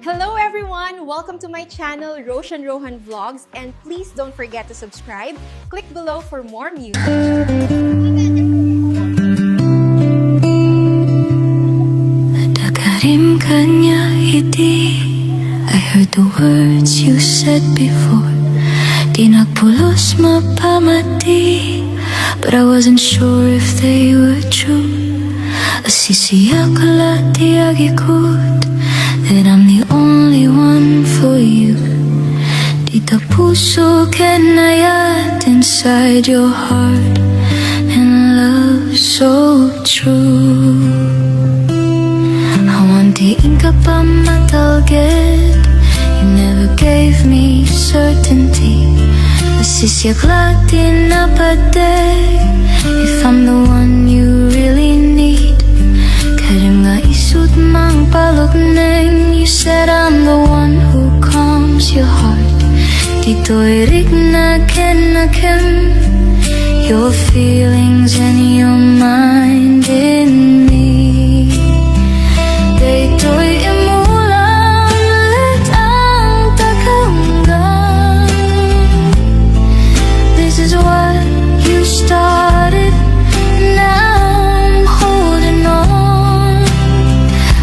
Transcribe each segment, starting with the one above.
Hello everyone! Welcome to my channel, Roshan Rohan Vlogs, and please don't forget to subscribe. Click below for more music. Dakarim kanya iti, I heard the words you said before. Di nagpulos mapamati, but I wasn't sure if they were true. Asisiyak lati agikut, that I'm the only one for you. Dito puso kenayat inside your heart, and love so true. I want the ink pa matalged. You never gave me certainty. Masisyak lati na paday, if I'm the one you really need. Karim nga isut mang palugneng. You said I'm the one who calms your heart. Dito'y rig na ken your feelings and your mind in me. Dito'y imulang ulit ang takanggan. This is what you started, now I'm holding on.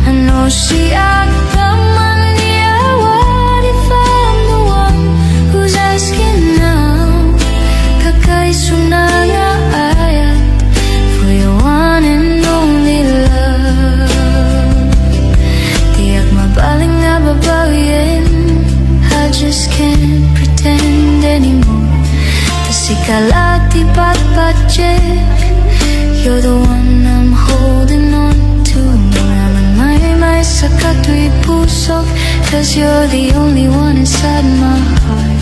I know she Kalati patpatchik, you're the one I'm holding on to. Maraming may sa katu'y puso, cause you're the only one inside my heart.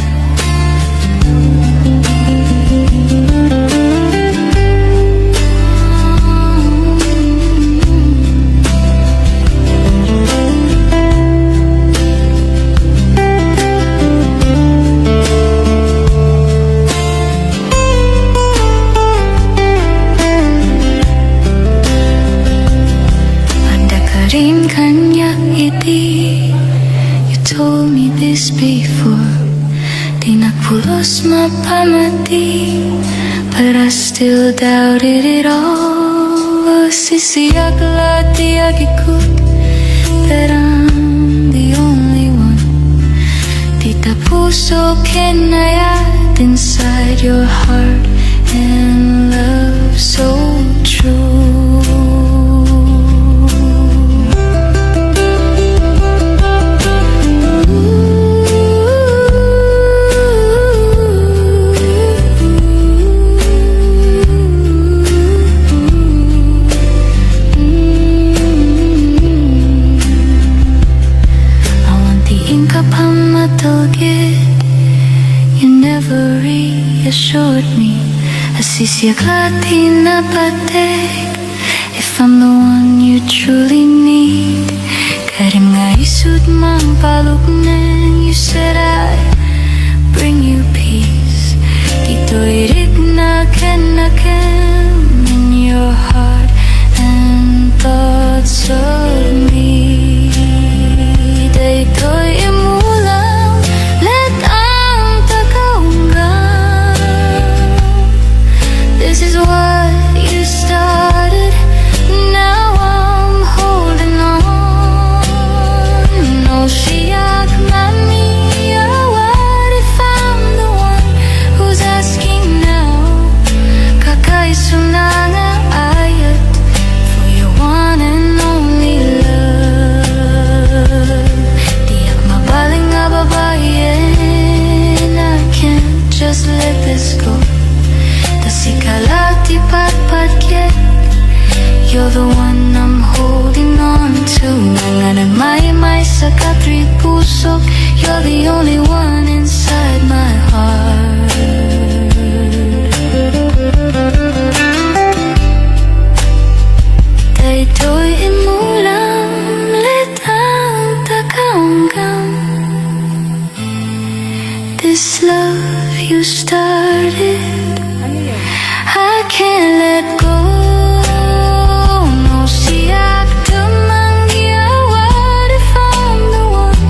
You told me this before. Di nagpulos mapamati, but I still doubted it all. Sisiyak lati agikut, that I'm the only one. Dita puso kenayat inside your heart, and love so true. You never reassured me. Asisyak lati na patek, if I'm the one you truly need. Karim nga isut mang palugneng. You said I'd bring you peace. Dito'y rig na ken in your heart and thoughts of me. Dito'y this is what you started, now I'm holding on. No, siyak mami, what if I'm the one who's asking now? Kakaiso na nga ayat for your one and only love. Di ak mabaling nga babayin, I can't just let this go. Kalati patpatket, you're the one I'm holding on to. Nanganang may sa katri pusok, you're the only one inside my heart. Daytoy imulang litang takanggang. This love you started, I can't let go. No, siyak damang what if I'm the one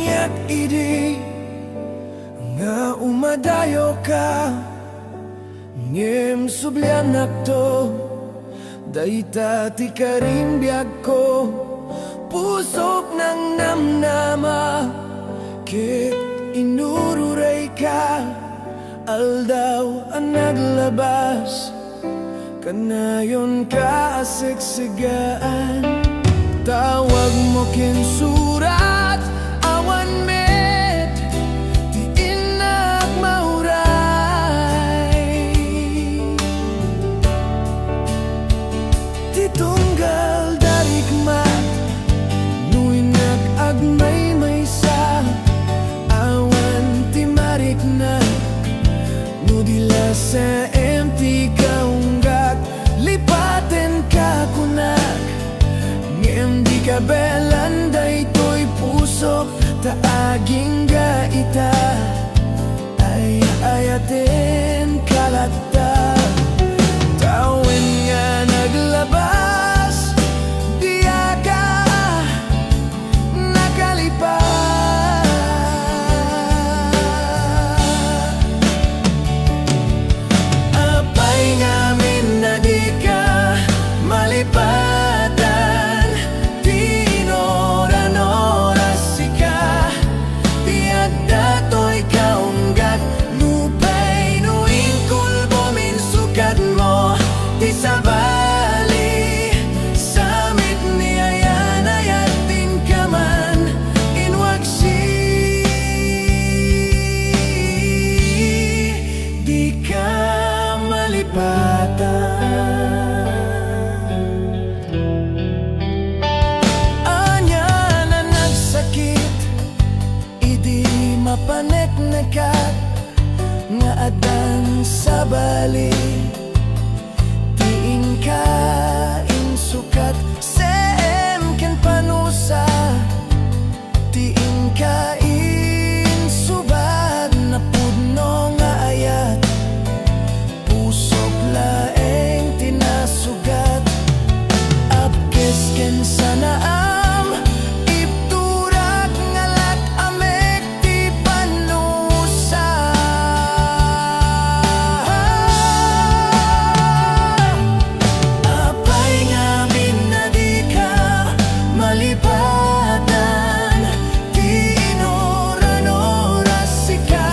yak idi nga umadayo ka ngem sublianak to dayta ti karimbiag ko pusok ng namnama kit inururay ka aldaw ang naglabas kanayon ka asigsigaan tawag mo kinsurat awan met ti inak mauray ti tunggal darigmat nuy nag-agmay maysa awan ti marikna nudila sa empty kaunggat lipaten ka kunak ngem di kabelan daytoy pusok taaging gaita ay ayaten kalata tawen nga naglabas diya ka nakalipas apay ngamin na di ka malipatan tinoran-oras sika tiyak datoy kaunggat nupay nuing kulbo minsukat mo ti sabali samit ni ayan ayatin ka man inwagsi di ka malipatan anya na nagsakit idi mapaneknekat nga adan sa bali tiing ka insukat sem ken panusa tiing ka insubad na pudno nga ayat pusok laeng tinasugat apkes ken sanaam ipturak ngalat amek ti panusa apay ngamin na di ka malipatan tinoran-oras sika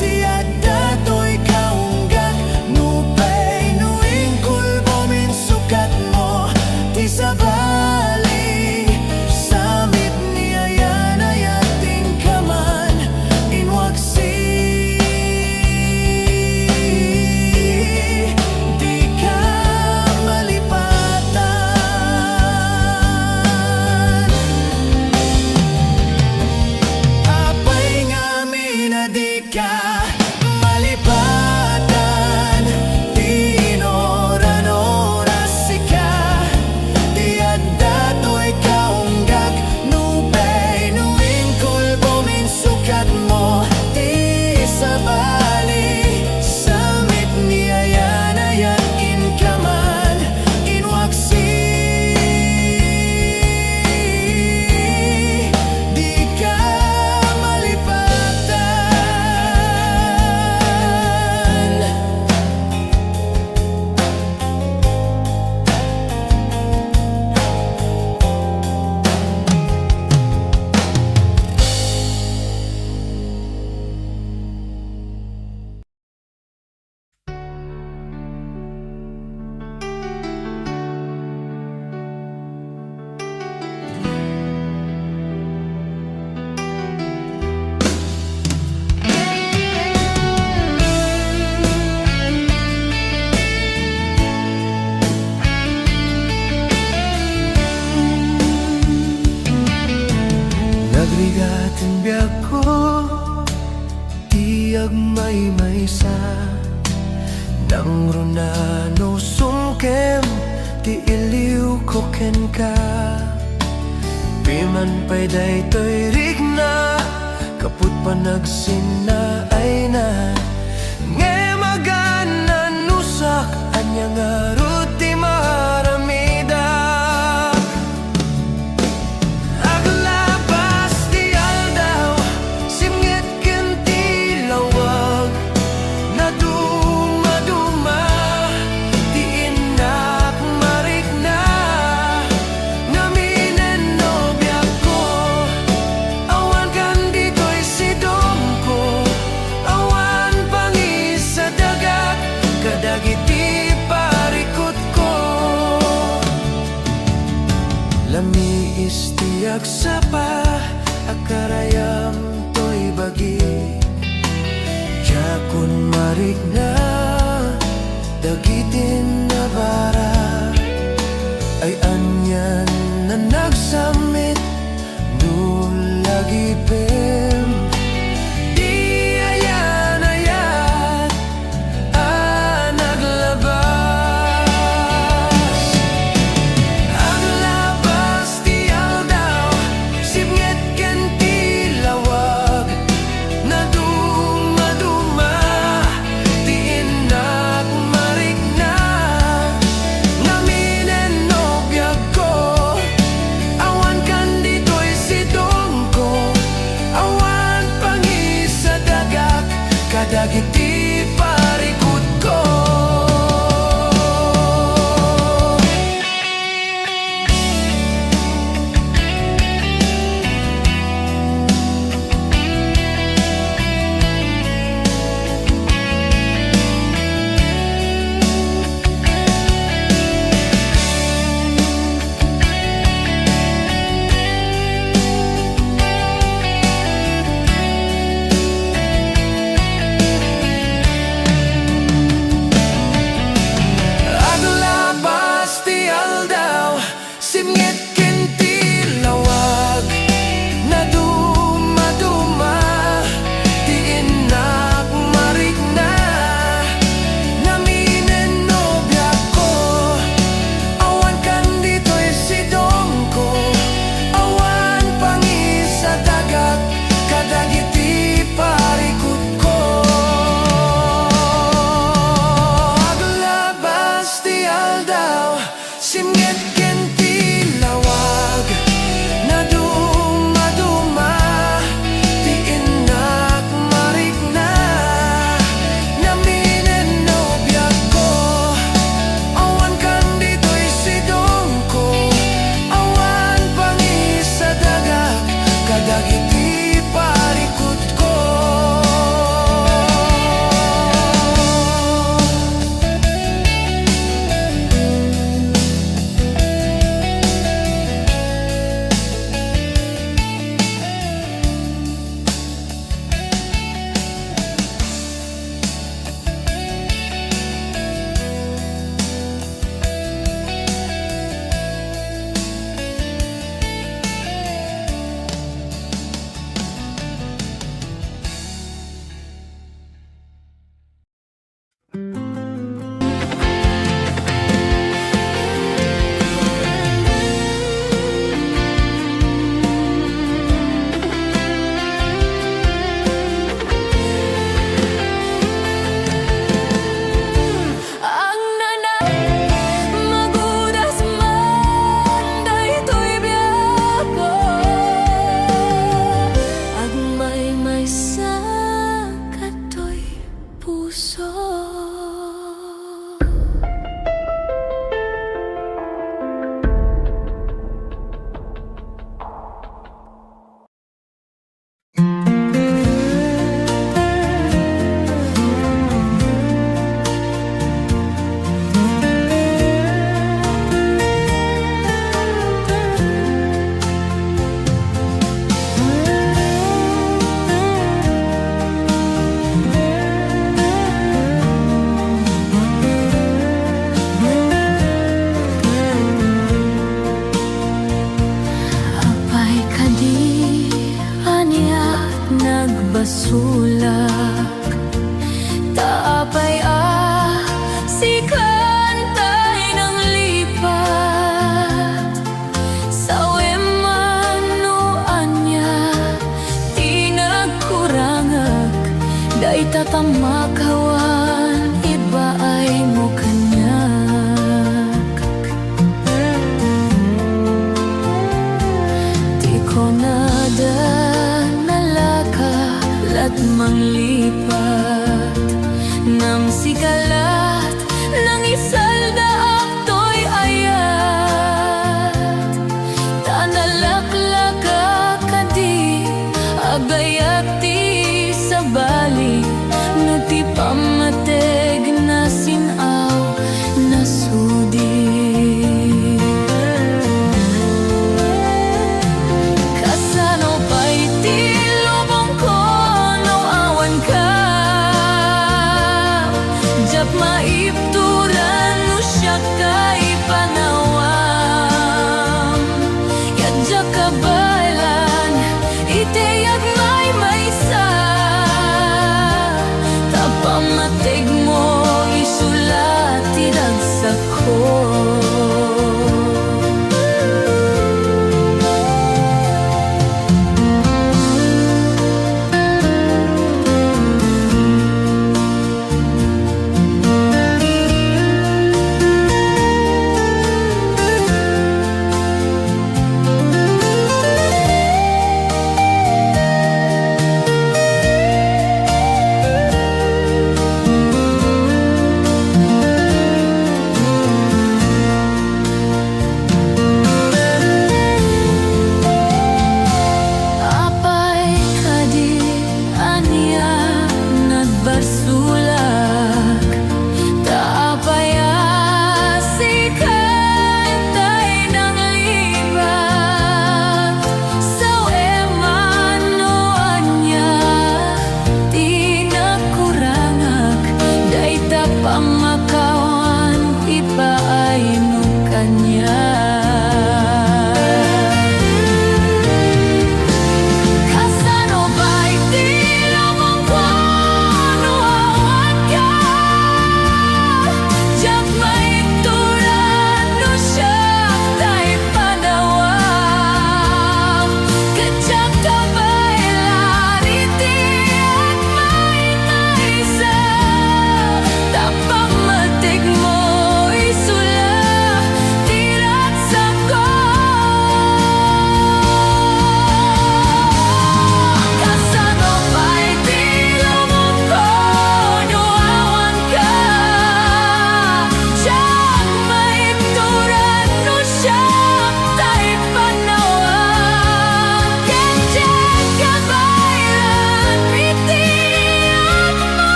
tiyak datoy kaunggat nupay nuing kulbo minsukat mo ti sabali samit ni ayan ayating ka man inwagsi di ka malipatan apay ngamin na di ka malipatan tinoran-oras sika tiyak datoy kaunggak nupay nuing kulbo minsukat mo ti sabali samit ni ayan ayatin ka man inwagsi di ka malipatan nagrigatin biag ko tiyag may-maysa nang runano sungkem ti iliw ko ken ka piman pay daytoy rigna kaput pa nagsina ay na ngemagan nusak anya nga ruti maramida aglabas di al Yak sapa akarayam to'y bagi Yakun marigna dagitin na bara Ay anyan na nagsamit nulagi pem Di ayan ayat naglabas Ang labas ti aldaw sibnget ken ti lawag na dumaduma ti inak marigna naminen no biag ko awan kan dito'y sidong ko awan pangi sa dagat kadagiti parikot ko Aglabas ti aldaw sibnget ken ti lawag na dumaduma ti inak marigna naminen no biag ko awan kan dito'y sidong ko awan pangi sa dagat kadagiti parikot ko Aglabas ti aldaw sibnget ken ti lawag na dumaduma ti inak marigna naminen no biag ko awan kan dito'y sidong ko awan pangi sa dagat kadagiti parikot ko Ang nanay magudas man daytoy biag ko agmay sa katoy puso Apay kadi aniat nagbasulak taapay si kantay ng lipat sa weman no anya ti nagkurangag day tatamakawan iba ay mo kanyak Di ko nada nalaka lat manglipat Nang sikalat nang isalda akto'y ayat Tanalaklaka kadi agayat ti sa bali No ti pamateg na sinaw na sudi ag may sa tapamatig mo isulat tinagsak ko.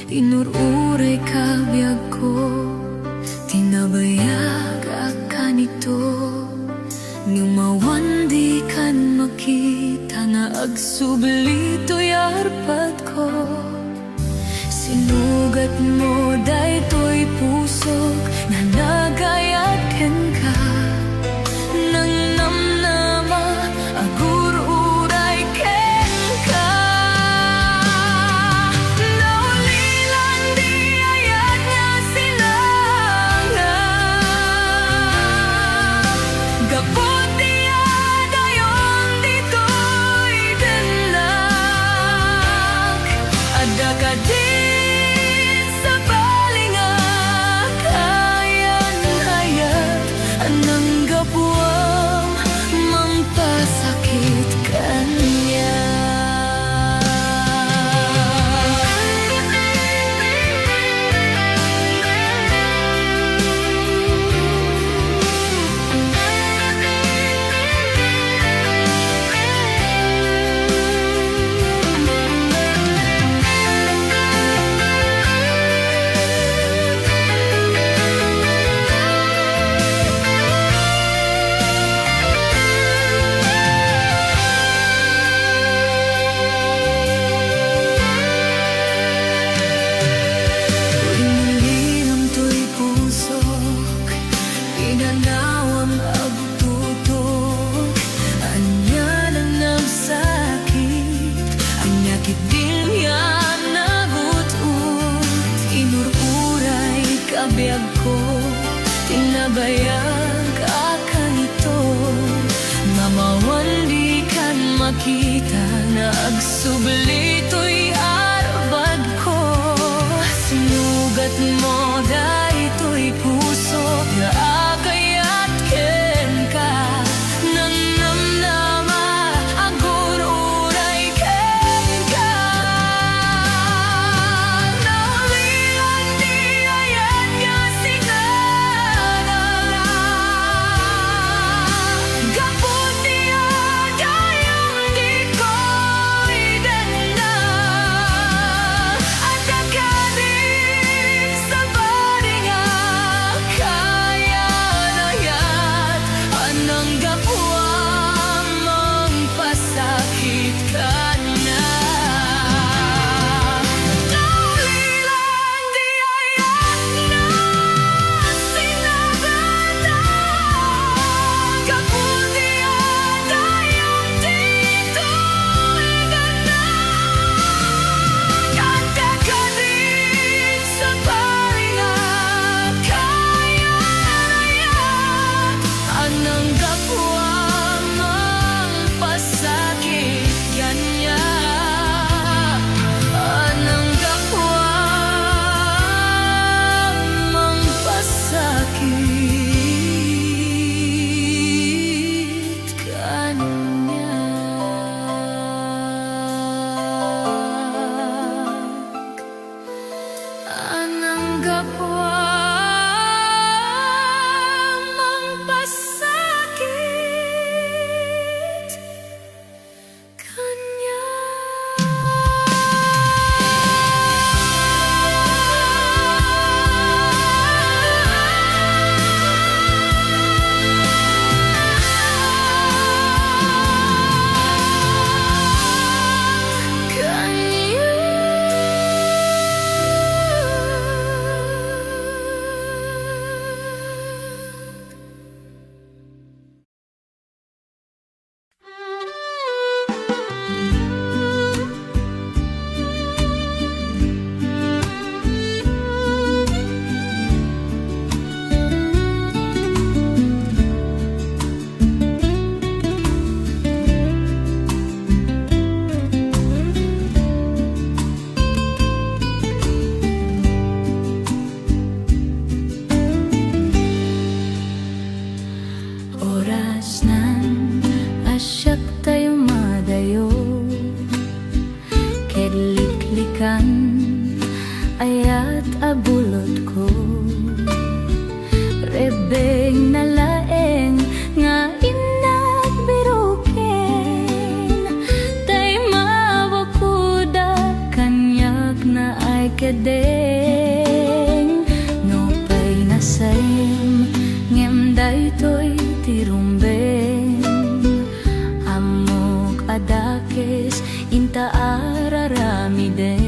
Inururay kabyag ko, tinabayag akanito. Ngumawan di kan makita na agsublito yarpat ko. Sinugat mo daytoy pusok na nagayat ken ka. Nang namnama agururay ken ka. Naulilan di ayat nga silangan. Gapot di adayon dito'y denlak. Ada ka din sa balingak. Ayan hayat anang gabuam mampasakit kanya. bayang kakanito mamawan di kan makita na agsubli to'y arbad ko sinugat mo dahito'y puso na agayat ken ka nanamnama agon uray ken ka naulilan di ayat nga sinanala gapon niya dayang di ko'y ganda at agadi sa baringa kaya na yan anang gapuang mangpasakit ka na naulilan di ayat na sinagana gapon niya dayang di ko'y ganda at agadi sa baringa kaya na yan anang gapuang mangpasakit kanya anang gapuang mangpasakit kanya anang gapuang mangpasakit kanya. Oras nan asyak tayo madayo kedliklikan ayat abulot ko rebeng nalaeng nga inak biruken tay mawakuda kanyak na ay kedeng no pay nasayem ngem daytoy tirumbeng amok adakes inta araramiden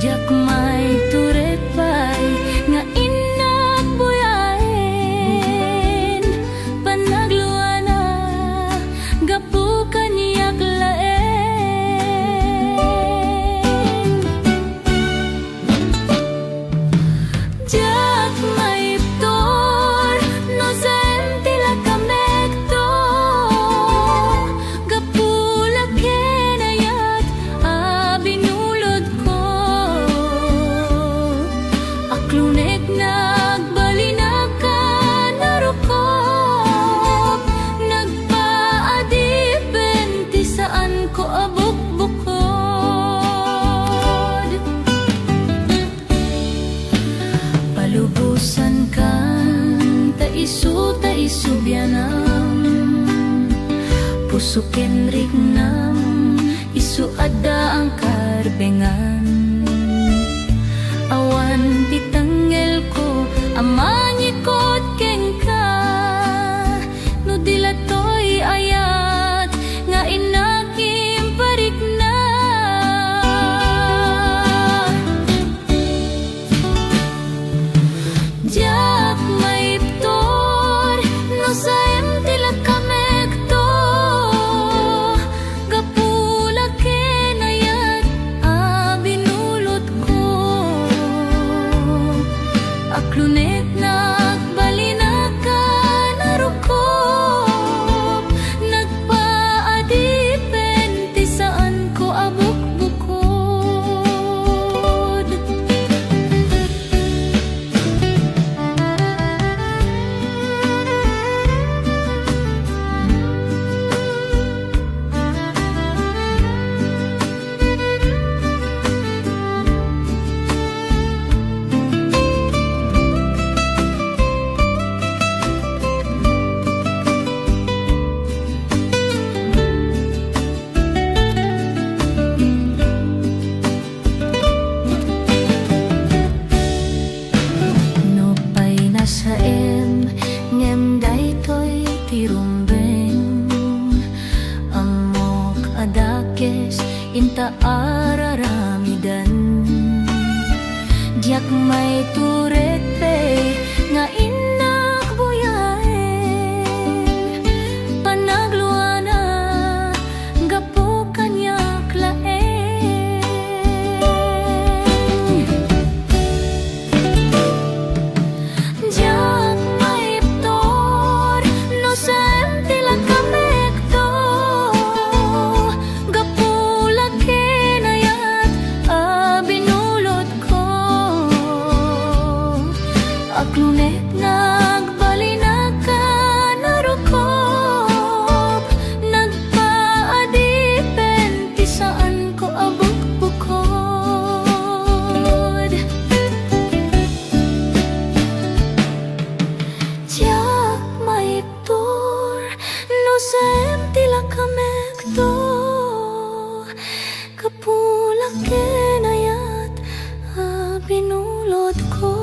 jak may turet pay nga inak buyaen panagluana gapu kaniyak laeng jak may ptor no sentila kamekto gapula kenayat abinulod ko aklunek nagbalinag ka narukop nagpaadipen ti saan ko abukbukod palubusan kan taisu bianam pusuken rignam isu ada ang karbengan awan titanggel ko amanyikot kengka no dilatoy ayat nga inakim parikna jak may ptor no saem tila kamekto gapula kenayat abinulot ko aklunet na inta araramidan. Diak may turete nga inak buyae, panagluana gapo kanyak laeng. Diak may iptor no sa tila kamekto, gapo laki na yat binulot ko. Aklunet nagbalina ka narukop, nagpaadipen ti saan ko abok bukod. Tiyak maiptur no sem tila kamekto, kapulak kenayat binulot ko.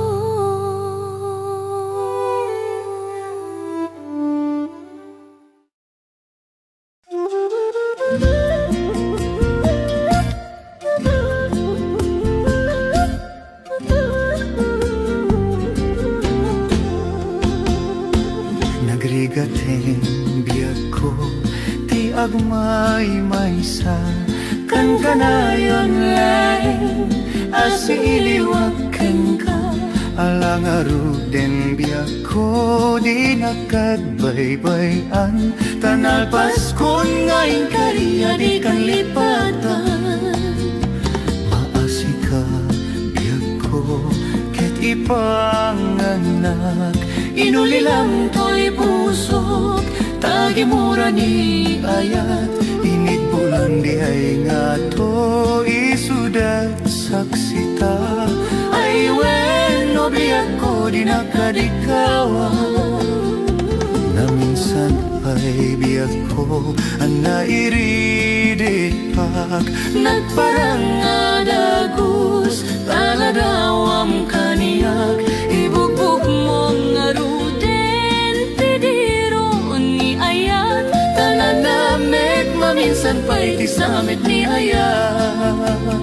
Nagrigaten biag ko ti agmay maysa kan kanayon lain asi iliwaken ka alang aruden biag ko di nakagbaybayan tanal paskon ngayon kariya di kan lipatan maasi ka biag ko ket ipanganak inulilang to'y pusok tagimura ni ayat init bulan di ay nga to isudat saksita ay wen no biyak ko di nakadikawa na minsan ay biyak ko ang nairidit pag nagparang adagus taladawam kaniyak ibugbog mo nga ruden pidiro ni ayat talanamit maminsan pa'y tisamit ni ayat.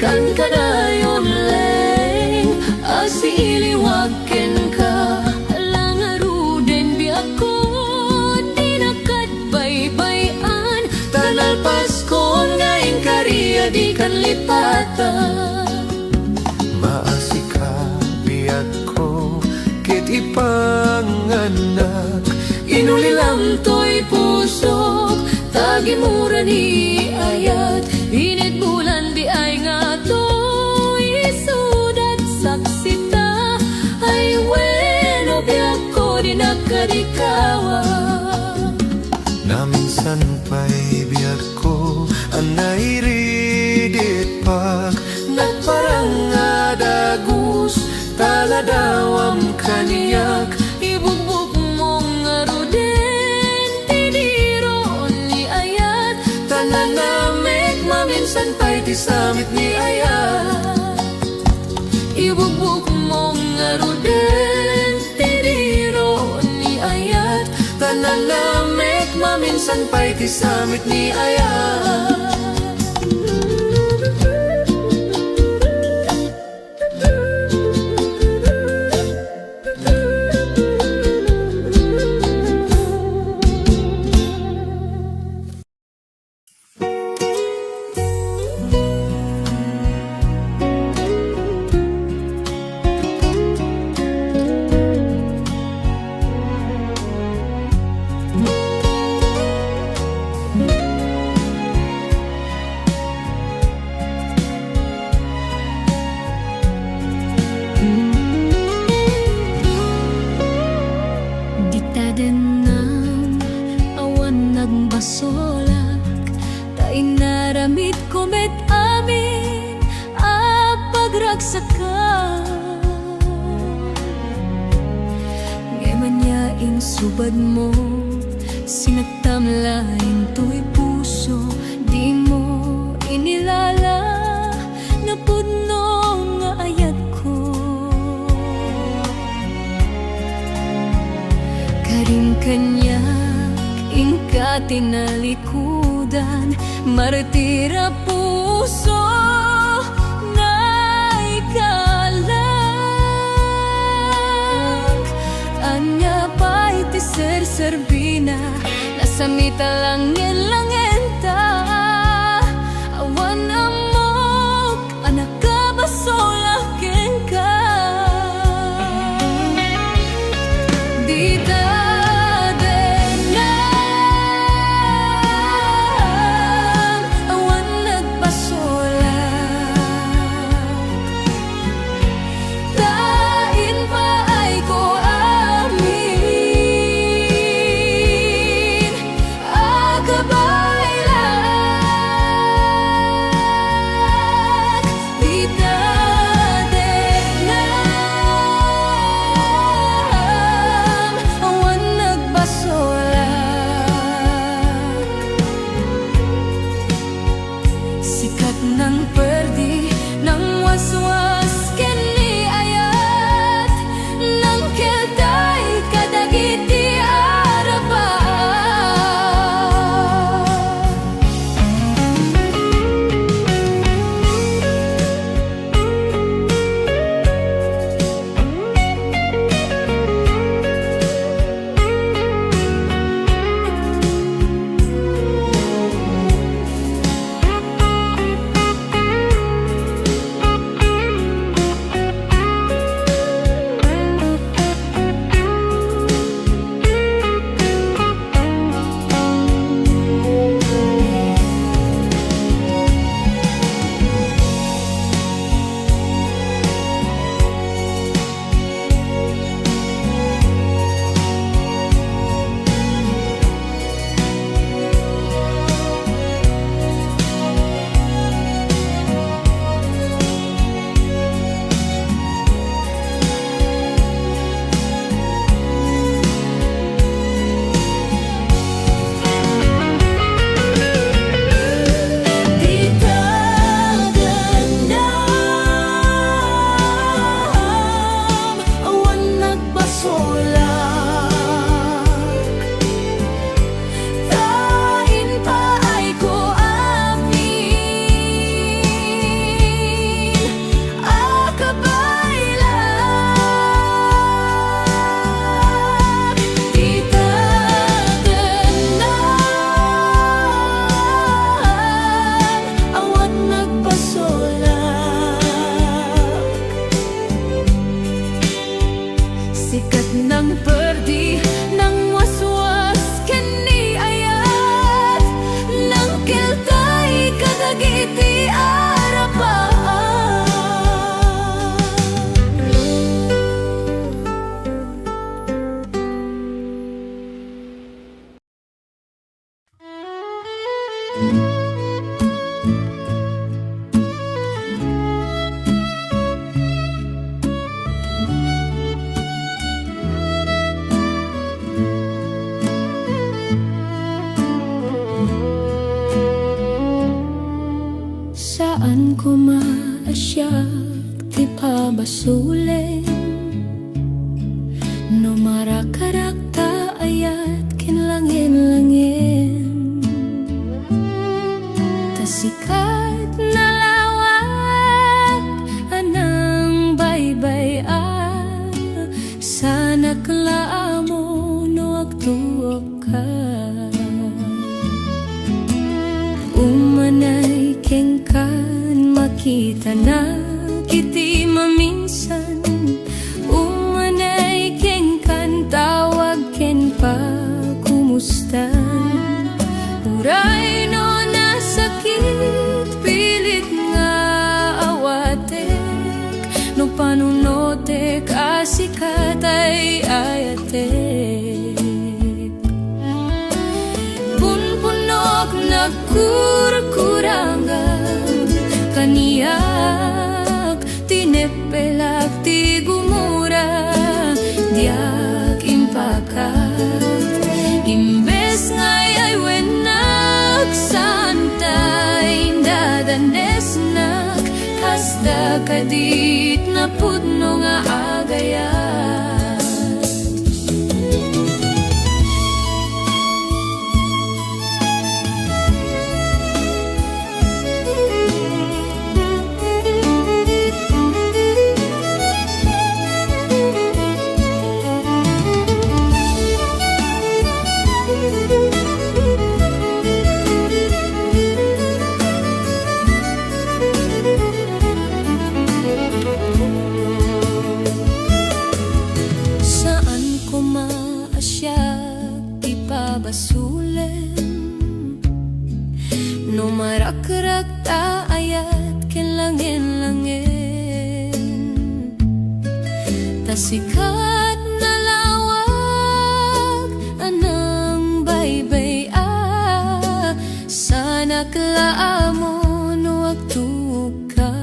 Kan kadayon leng asi iliwaken ka alang aruden biak ko di nakadbaybayan tanal paskon ngayon kariya di kan lipatan maasi ka biak ko ket ipanganak inulilang to'y pusok tagimura ni ayat init bulan di ay nga to'y sudat saksita ay weno biyak ko di nakadikawa na minsan pa'y biyak ko ang nairidit pag nagparang adagus taladawam kaniyak ibugbog mong aruden tiniro ni ayat tananamit maminsan pa'y tisamit ni ayat ibugbog mong aruden tiniro ni ayat tananamit maminsan pa'y tisamit ni ayat. nagsaka ngayon niya insubad mo sinagtamlain to'y puso di mo inilala na pudno nga ayat ko karing kanyak ingka tinalikudan martira puso na ikalag anya pa'y tiser-serbina nasamita langin-langin ta awan amok anak ka basolakin ka di Saan ko maasyak ti pabasulin no marakarak ta ayat kinlangin-langin tasikat na lawak anang baybay sana klaamo no agtuok ka umanay kengkan makita na kiti maminsan umanay kengkan tawag ken pa kumustan uray no nasakit pilit nga awatek no panunotek asikatay ayatek punpunok nagkurkurangan kaniyak tine tinepelak ti gumura, diag impakat. Imbes ngay ay wenak santay dadanes nak, kasta kadit na pudno nga agayat. No marakrak ta ayat kilangin-langin, tasikat na lawag anang baybay sana klaamo no agtuka.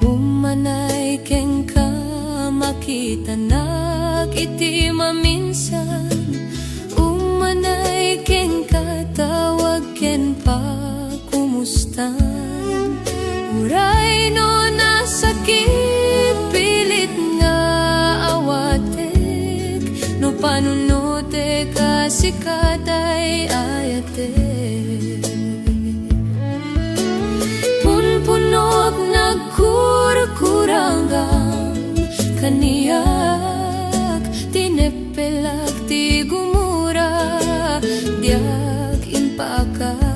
Umanay keng ka makita nak iti maminsan, umanay keng katawag ken pa kumustan. Uray no nasakit pilit nga awatek, no panunote kasikatay ayatek. Punpunok nagkurkuranggang kaniyak, tinepelak ti gumura, diag impakat.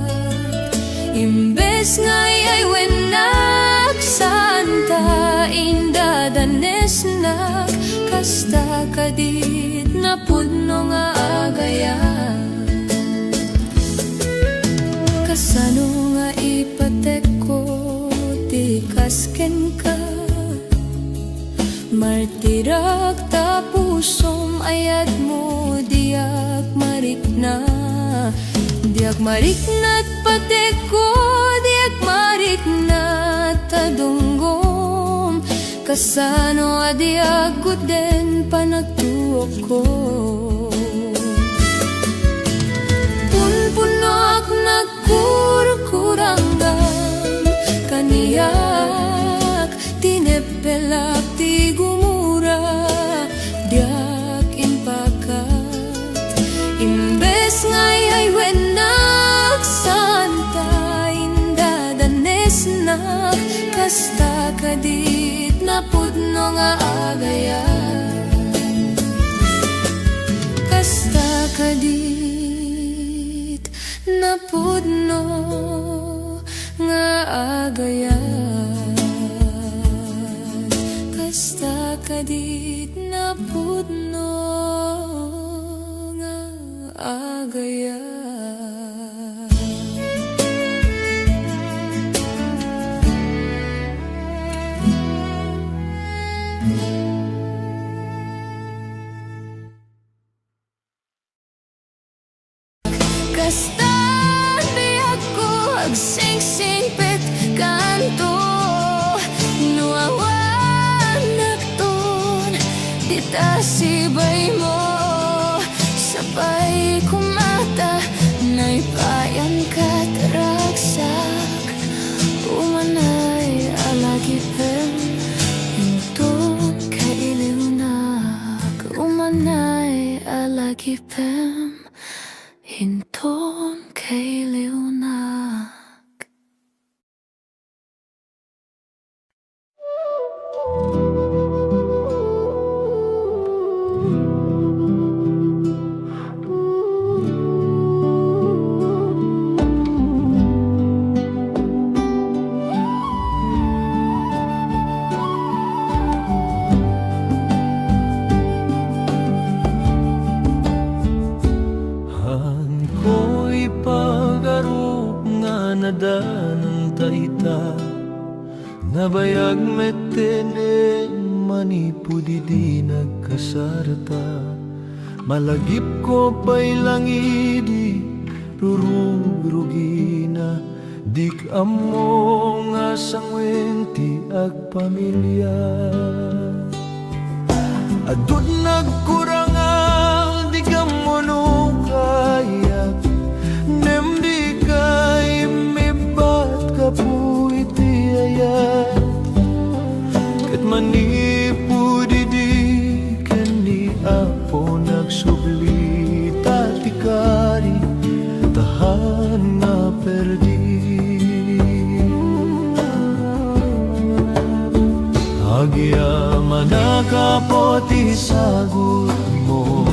Imbes ngay ay wenak santa indadanes nak, kasta kadit na pudno nga agayat. Kasano nga ipatek ko ti kasken ka, martirak ta pusom ayat mo diag marikna. Diag mariknat patek ko, diag mariknat tadunggom, kasano adiag guden panagtuok ko. Punpunok nagkurkuranggan kaniyak, tinepelak ti gumura, diag impakat. Imbes ngay ay wenak santa indadanes nak, kasta kadit na pudno nga agayat. Kasta kadit na pudno nga agayat. Kasta kadit na pudno nga agayat. Kasta biyak ko agsingsing pet kanto, nuawanak ton dita sibay mo, sabay kumata naipayan ka taraksak. Umanay alagipem inton kailiwnak, umanay alagipem hinton kay liunak. Nadanan taita nabayag metene manipudi di nagkasarata, malagip ko pa'y langidi rurugina Dik amo nga sangwen ti agpamilya. Adun nagkurangan di ka mo no kaya nem di kay mibat ka po iti ayat kat manipu di kani apo nagsubli tatikari tahan nga perdi. Agya manakapoti sagot mo,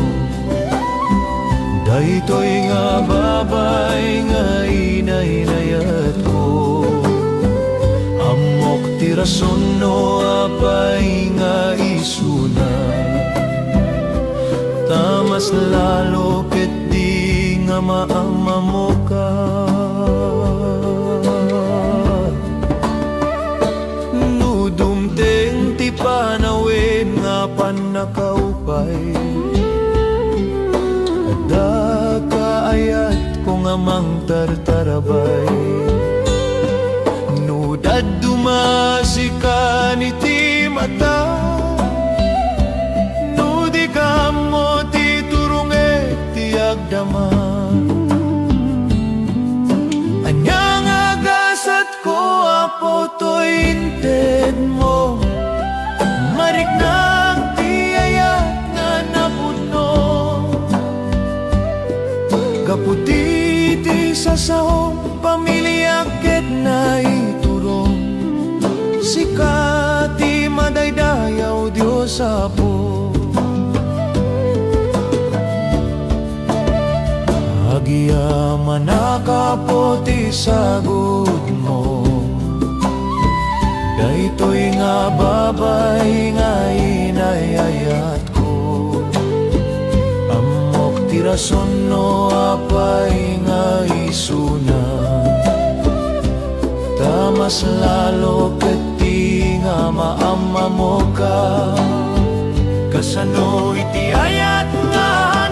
daytoy nga babay nga inay-inayat ko. Amok ti rason no apay nga isuna, tamas lalo ket di nga maama mo ka. Dumteng ti panawin nga panakaupay, ada kaayat ko nga mang tartarabay. Nudad dumasikan iti mata, nudi ka mo ti turunget ti agdaman. Anyang agasat ko apo to'y inted mo, mariknang ti ayat nga napuno. Kaputi ti sasahong pamilya ket na iturong, sika ti madaydayaw Diyos apo. Agya manakapo ti sagot mo, daytoy nga babay nga inayayat ko. Amok ti rason no apay nga isuna, tamas lalo ket di nga maama mo ka. Kasano iti ayat nga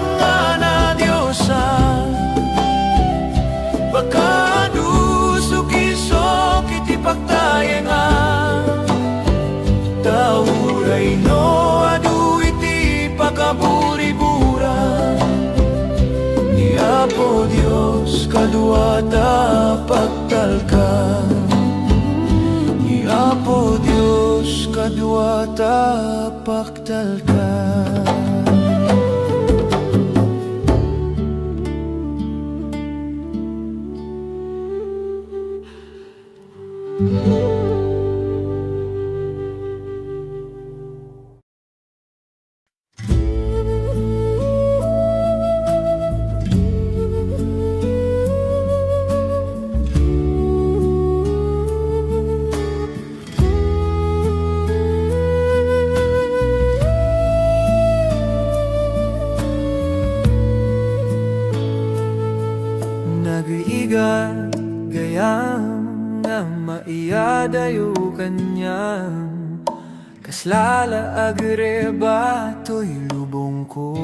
na Diyosan, baka dusok-isok iti pagtayengan. Tauray no adu iti pagkaburi-buran, ni Apo Diyos kaduata pagtalkan. Ni Apo Diyos kaduata pagtalkan. Nag-iigat gayam nga maiyadayo kanyang, kaslala agreba to'y lubong ko.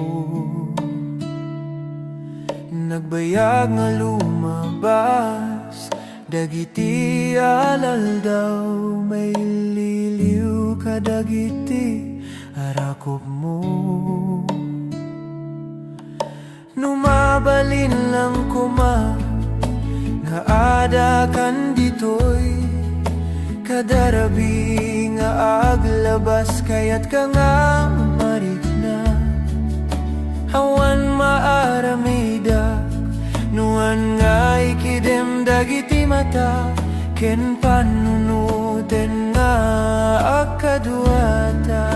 Nagbayag nga lumabas, dagiti alal daw, may liliw ka dagiti arakop mo. Numabalin lang kuma, nga ada kan ditoy, kadarabi nga aglabas, kayat ka nga marikna. Awan maaramida, nuan nga ikidem dagiti mata, ken panunuten nga akaduata.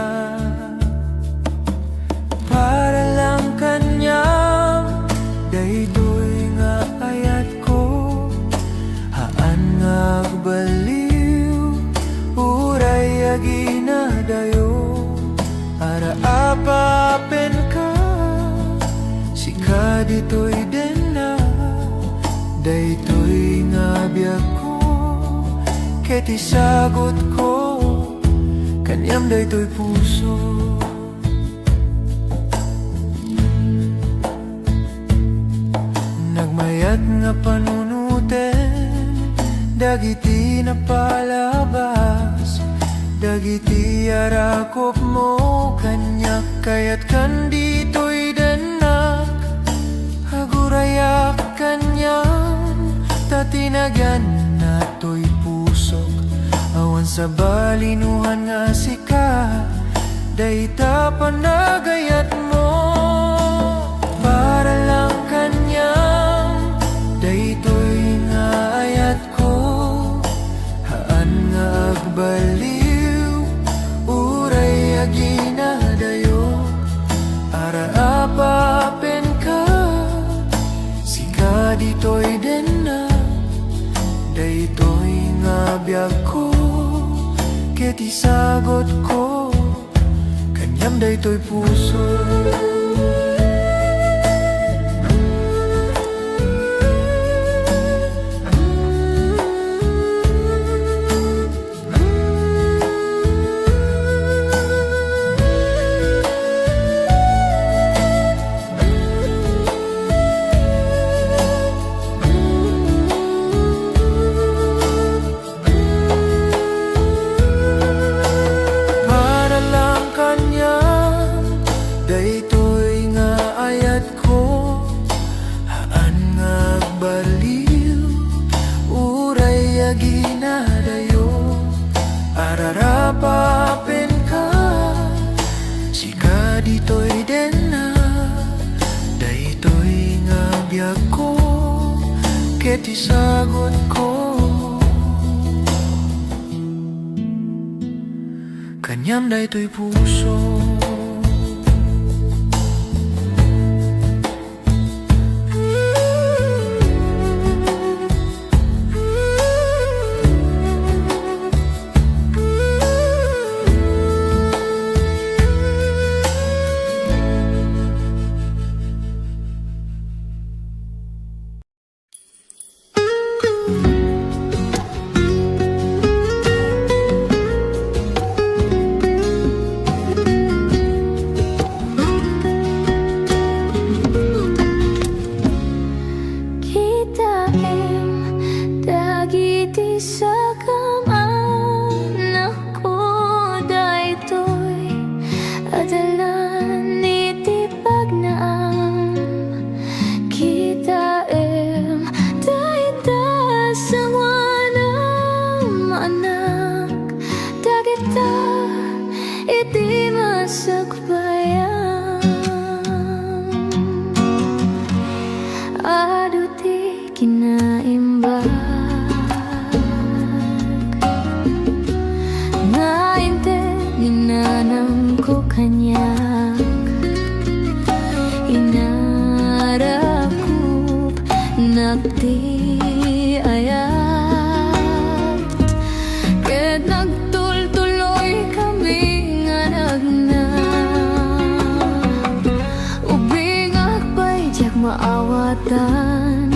Para lang kanyang daytoy nga ayat ko, haan nga agbaliw, uray aginadayo. Ara apapen ka, sika ditoy den na, daytoy nga biag ko, ket isagot ko, kanyam daytoy puso. Nagmayat nga panunuten, dagiti na palabas, dagiti arakop mo kanyak, kaya't kandito'y danak, hagurayak kanyan, tatinagan na to'y pusok, awan sa balinuhan nga sika, dayta panagayat mo, para lang kanyang, dayto'y nga ayat ko, haan nga agbaliw, uray aginadayo, ara apapen ka, sika dito'y denna, dayto'y nga biyag ko, ket isagot ko, kanyam dayto'y puso. Ginadayo, ararapapen ka, sika dito'y denna, dayto'y nga biyag ko, ket isagot ko, kanyam dayto'y puso. Maawatan,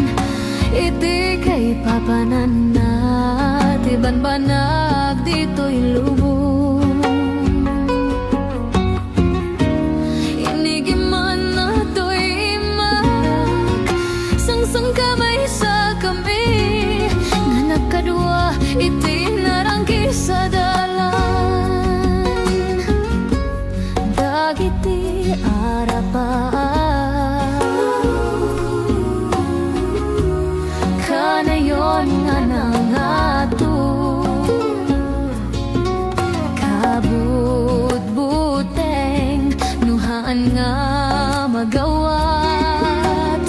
iti kay papananat, iban banag dito'y lubong. Inigiman na to'y imak, sang kamay sa kami, nga nagkadwa, iti narangki sa dalan. Dagiti arapaan, kanayon nga nangato, kabut-buteng nuhaan nga magawat,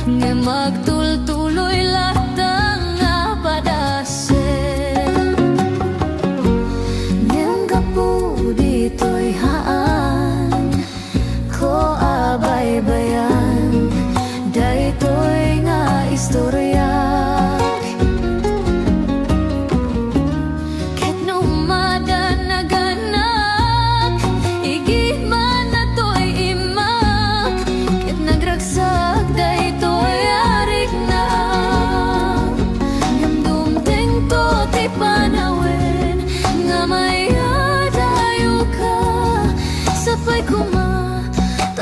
nga magtultuloy latang nga padasen, ngayong kapo dito'y haan ko abay-bayan, dayto'y nga istorya.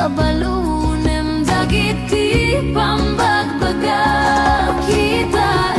Tabalunem dagiti pambagbaga, kita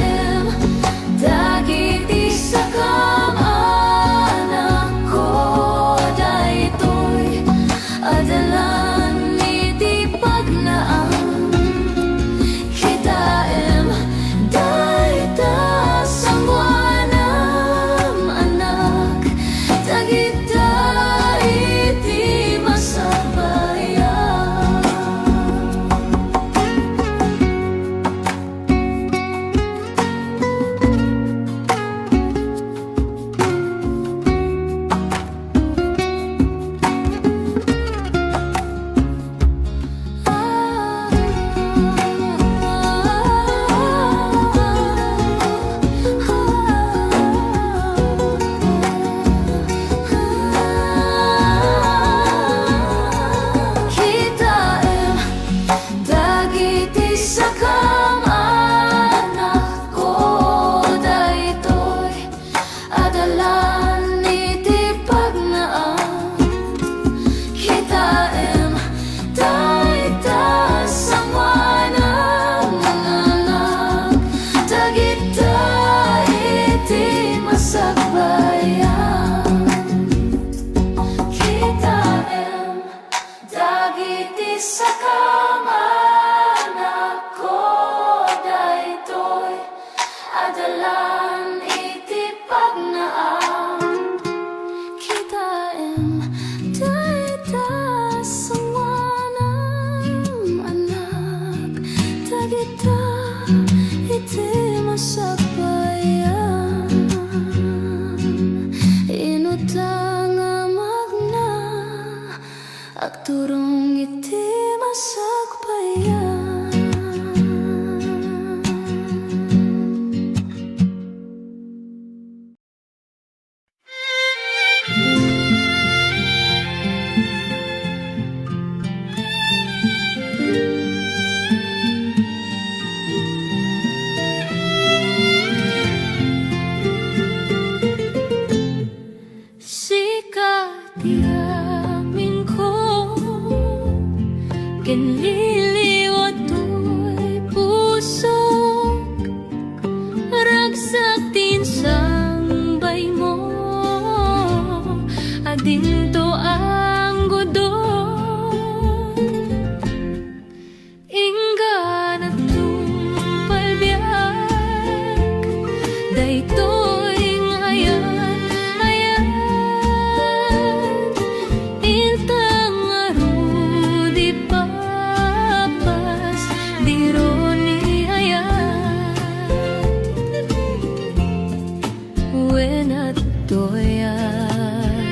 at doyan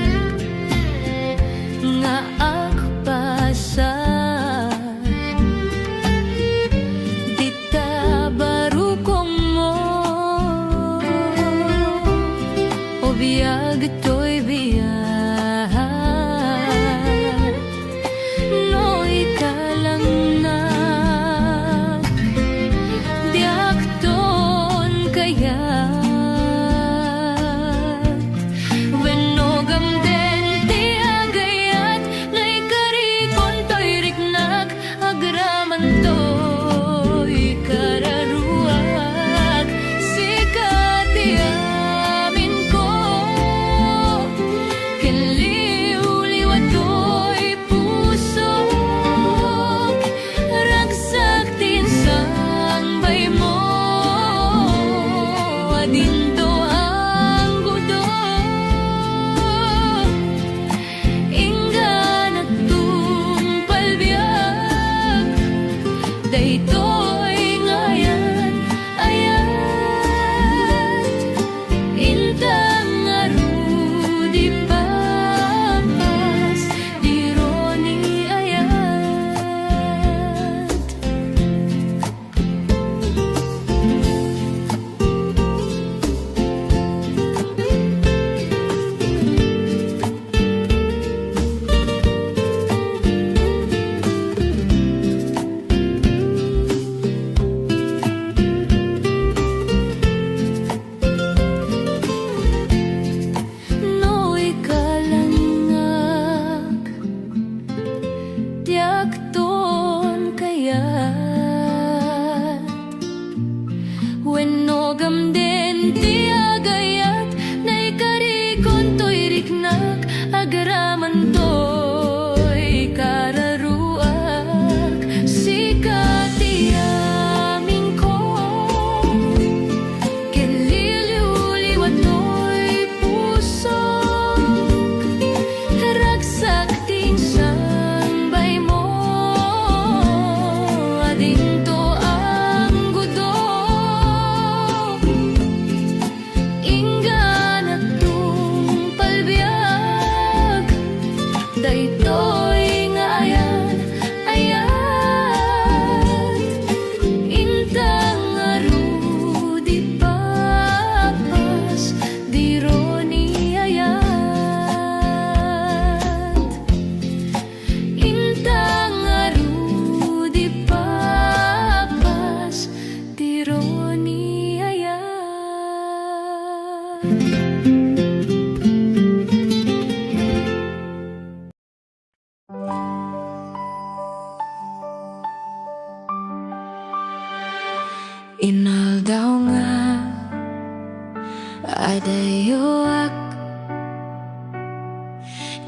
nga akpasan dita barukong mo o biyag to'y biyag no ikalang na diak ton kaya wenogam den ti agayat ngay karikon to'y riknak agraman to'y kararuak sikat amin ko kinliw-liwat to'y puso ragsak tinsang bay mo adinto ang gudo inggan at tumpalbiag daytoy ngayan ayat intang arudi papas dironi ayat no ikalangak diak ton kayat wenogam den ti agayat nay karikon to'y riknak agaraman to'y kararuak sikat amin ko kinliw-liwat to'y puso ragsak tinsang bay mo adinto ang gudo inggan at tumpalbiag daytoy nga ayat intang arudi papas dironi ayat intang arudi papas dironi ayat. Inal daw nga adayoak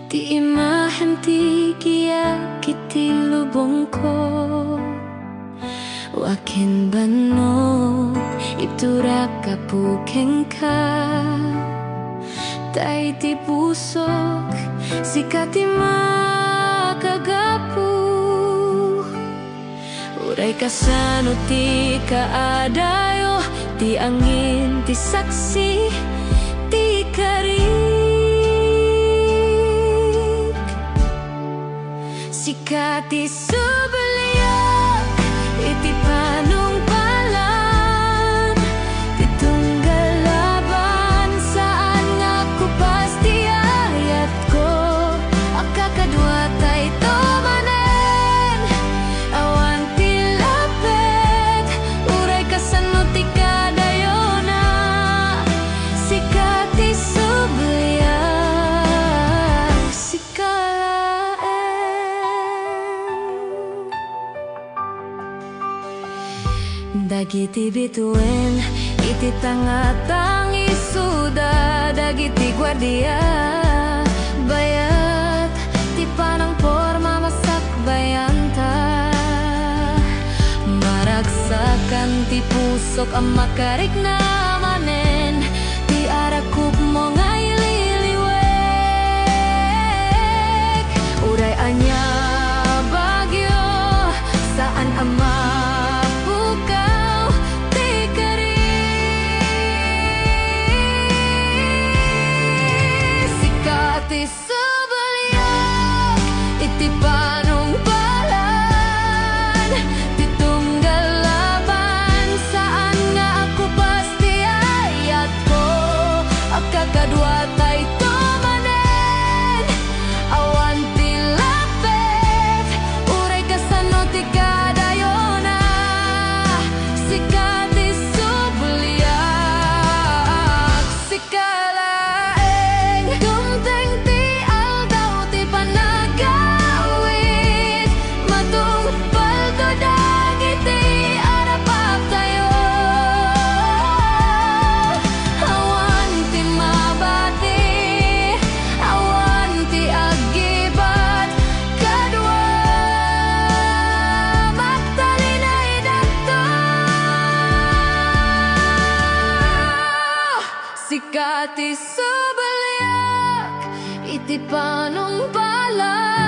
ti imahen ti kiyak iti lubong ko wakin bano itura kapukeng ka tay ti pusok sikati makagapu uray kasano ti kaadayo ti angin ti saksi ti karik sikati subaliak iti panungpalan ti tunggal laban saan nga kupas ti ayat ko akakadwa tay tomanen awan ti lapet uray kasano ti kadayona sikati subaliak sikalaen dagiti bituin iti tangatang isuda dagiti guardia bayat ti panang porma masak bayanta maragsakan ti pusok ang makarik na manen ti arakup mo ngay liliwek uray anya bagyo saan ama pukaw ti karik kadua tay tumanen. Awan ti lapet, uray kasano ti kadayona. Sikat ti subliak, sikalaeng. Gumteng ti aldaw ti panagawit. Matungpal ko dagiti arapap tayo. Awan ti mabati, awan ti agibat. Kadua magtalinay dakto. Sikat ti subliak, iti panumpalay.